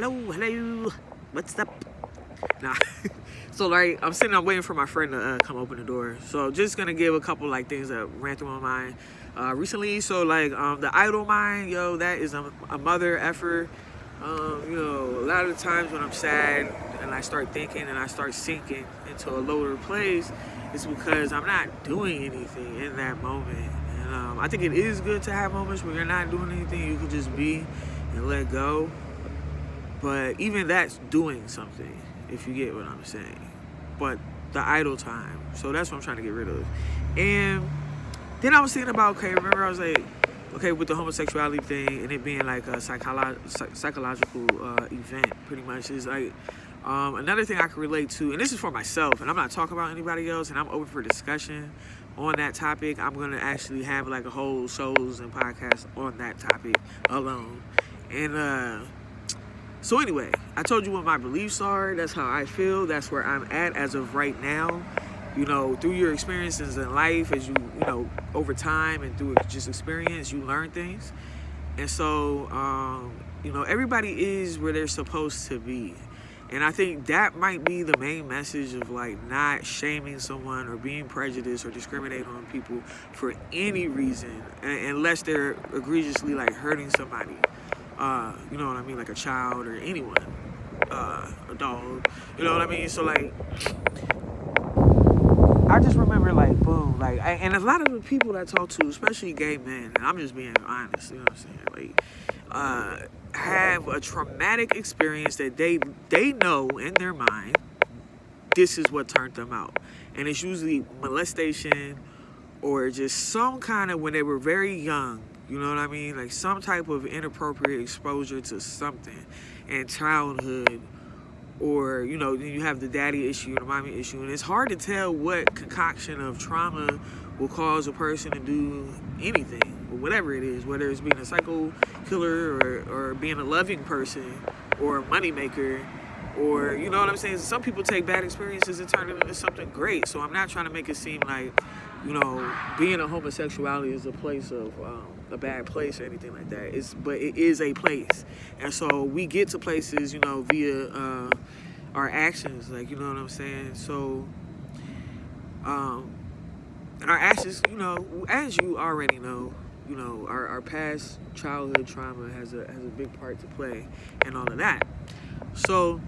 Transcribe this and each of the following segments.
hello, what's up? Nah. So like I'm sitting, I'm waiting for my friend to come open the door. So just gonna give a couple like things that ran through my mind recently. So like the idle mind, yo, that is a mother effer. A lot of the times when I'm sad and I start thinking and I start sinking into a lower place, it's because I'm not doing anything in that moment. And I think it is good to have moments where you're not doing anything. You can just be and let go. But even that's doing something, if you get what I'm saying. But the idle time, so that's what I'm trying to get rid of. And then I was thinking about, okay, remember I was like, okay, with the homosexuality thing and it being like a psychological event, pretty much, is like another thing I can relate to, and this is for myself, and I'm not talking about anybody else, and I'm open for discussion on that topic. I'm going to actually have like a whole shows and podcasts on that topic alone. And so anyway, I told you what my beliefs are. That's how I feel. That's where I'm at as of right now. Through your experiences in life, as you over time and through just experience, you learn things. And so, everybody is where they're supposed to be. And I think that might be the main message of like not shaming someone or being prejudiced or discriminating on people for any reason, unless they're egregiously like hurting somebody. You know what I mean? Like a child or anyone, a dog. You know what I mean? So like, I just remember like, boom, like, and a lot of the people that I talk to, especially gay men, and I'm just being honest, you know what I'm saying? Like, have a traumatic experience that they know in their mind, this is what turned them out. And it's usually molestation or just some kind of, when they were very young, you know what I mean? Like some type of inappropriate exposure to something in childhood, or, you have the daddy issue, the mommy issue. And it's hard to tell what concoction of trauma will cause a person to do anything, or whatever it is, whether it's being a psycho killer or being a loving person or a moneymaker, or, you know what I'm saying? Some people take bad experiences and turn it into something great. So I'm not trying to make it seem like, being a homosexuality is a place of a bad place or anything like that. But it is a place, and so we get to places, via our actions, like, you know what I'm saying. So, and our actions, as you already know, our past childhood trauma has a big part to play, and all of that. So,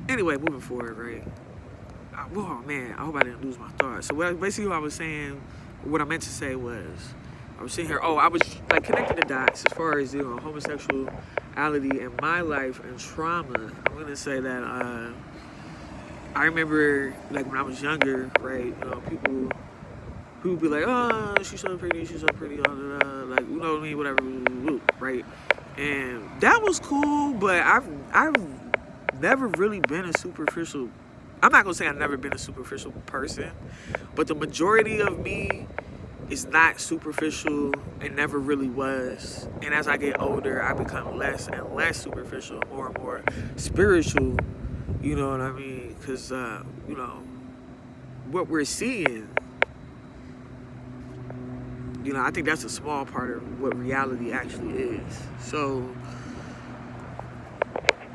anyway, moving forward, right? Oh man, I hope I didn't lose my thoughts. So basically what I was saying, what I meant to say was, I was sitting here, I was like connecting the dots as far as, homosexuality in my life and trauma. I'm going to say that I remember like when I was younger, right, people would be like, oh, she's so pretty, like, you know what I mean, whatever, right? And that was cool, but I've never really been a superficial, I'm not going to say I've never been a superficial person, but the majority of me is not superficial and never really was. And as I get older, I become less and less superficial, more and more spiritual, you know what I mean? Because, what we're seeing, I think that's a small part of what reality actually is. So,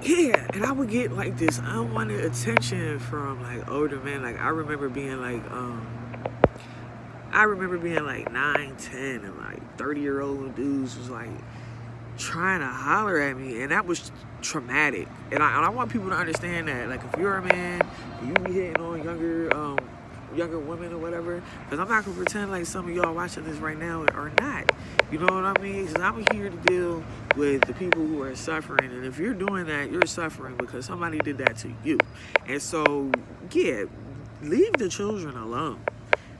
yeah, and I would get like this unwanted attention from like older men. Like I remember being like 9, 10, and like 30-year-old dudes was like trying to holler at me, and that was traumatic. And I want people to understand that, like, if you're a man and you be hitting on younger women or whatever, because I'm not gonna pretend like some of y'all watching this right now are not. You know what I mean? Because I'm here to deal with the people who are suffering, and if you're doing that, you're suffering because somebody did that to you. And so, yeah, leave the children alone.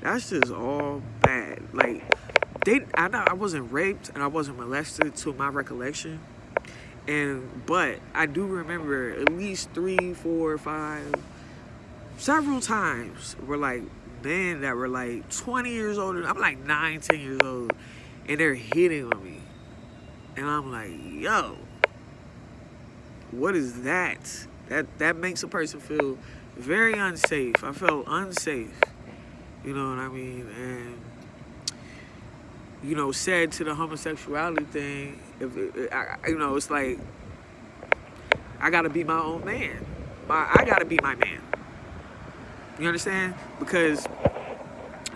That's just all bad. Like, I wasn't raped and I wasn't molested to my recollection, but I do remember at least 3, 4, 5, several times were like men that were like 20 years older. I'm like 9, 10 years old, and they're hitting on me. And I'm like, yo, what is that? That makes a person feel very unsafe. I felt unsafe. You know what I mean? And, said to the homosexuality thing, it's like, I gotta be my own man. I gotta be my man. You understand? Because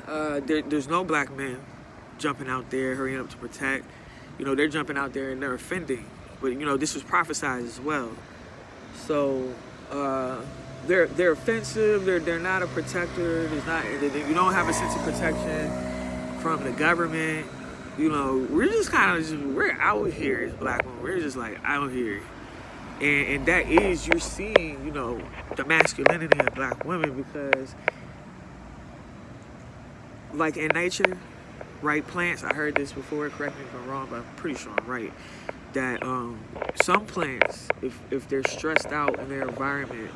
there's no black men jumping out there, hurrying up to protect. You know, they're jumping out there and they're offending. But, you know, this was prophesied as well. So, they're offensive. They're not a protector. You don't have a sense of protection from the government. You know, we're just kind of we're out here as black women. We're just like out here. And that is, you're seeing, you know, the masculinity of black women because, like in nature, right, plants, I heard this before, correct me if I'm wrong, but I'm pretty sure I'm right, that some plants, if they're stressed out in their environment,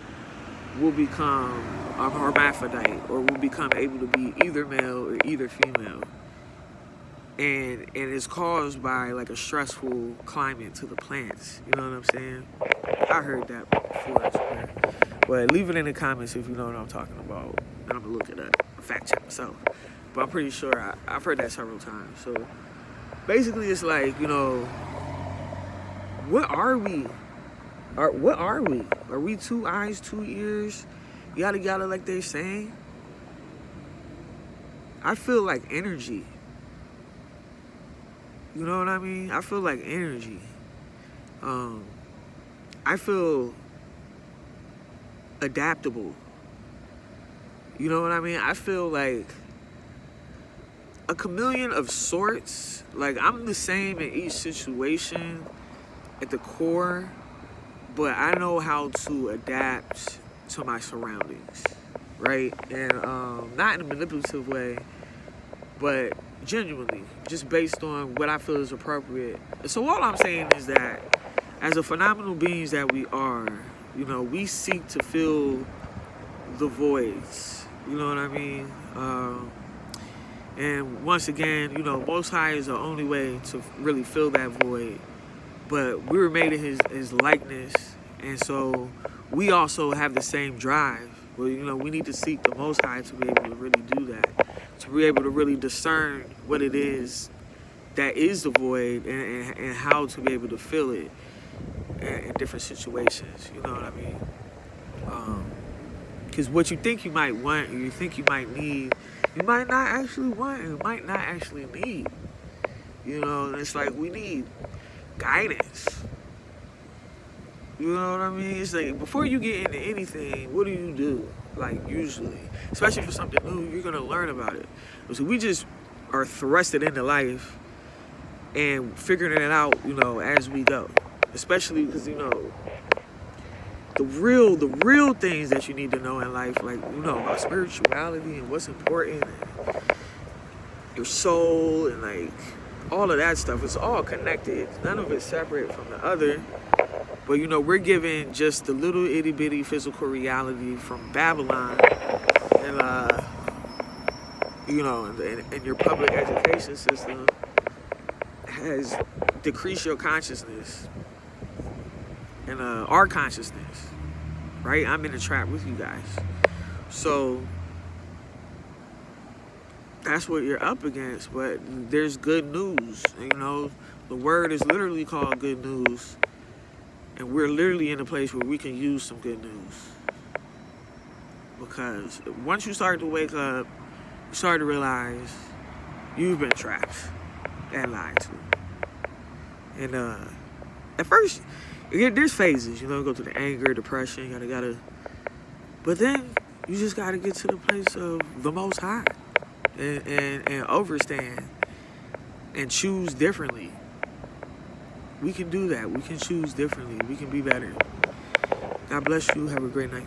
will become a hermaphrodite or will become able to be either male or either female. And it's caused by like a stressful climate to the plants. You know what I'm saying? I heard that before as well. But leave it in the comments if you know what I'm talking about. And I'm gonna look it up, fact check myself. But I'm pretty sure I've heard that several times. So basically it's like, you know, what are we? What are we? Are we 2 eyes, 2 ears? Yada yada like they're saying? I feel like energy. You know what I mean? I feel like energy. I feel adaptable. You know what I mean? I feel like a chameleon of sorts. Like I'm the same in each situation at the core, but I know how to adapt to my surroundings, right? And not in a manipulative way, but genuinely, just based on what I feel is appropriate. So all I'm saying is that as a phenomenal beings that we are, you know, we seek to fill the voids. You know what I mean? And once again, you know, Most High is the only way to really fill that void. But we were made in his likeness, and so we also have the same drive. Well, you know, we need to seek the Most High to be able to really do that, to be able to really discern what it is that is the void and how to be able to fill it in different situations. You know what I mean? Because what you think you might want, or you think you might need, you might not actually want, and you might not actually need. You know, and it's like we need guidance. You know what I mean? It's like before you get into anything, what do? Like usually, especially for something new, you're gonna learn about it. So we just are thrusted into life and figuring it out, you know, as we go. Especially because, you know, the real things that you need to know in life, like, you know, about spirituality and what's important, and your soul, and like all of that stuff. It's all connected. None of it's separate from the other. But, you know, we're given just the little itty bitty physical reality from Babylon, and you know, and your public education system has decreased your consciousness and our consciousness, right? I'm in the trap with you guys. So that's what you're up against. But there's good news. You know, the word is literally called good news. And we're literally in a place where we can use some good news. Because once you start to wake up, you start to realize you've been trapped and lied to. And at first, there's phases, you know, go through the anger, depression, gotta. But then you just gotta get to the place of the Most High and overstand and choose differently. We can do that. We can choose differently. We can be better. God bless you. Have a great night.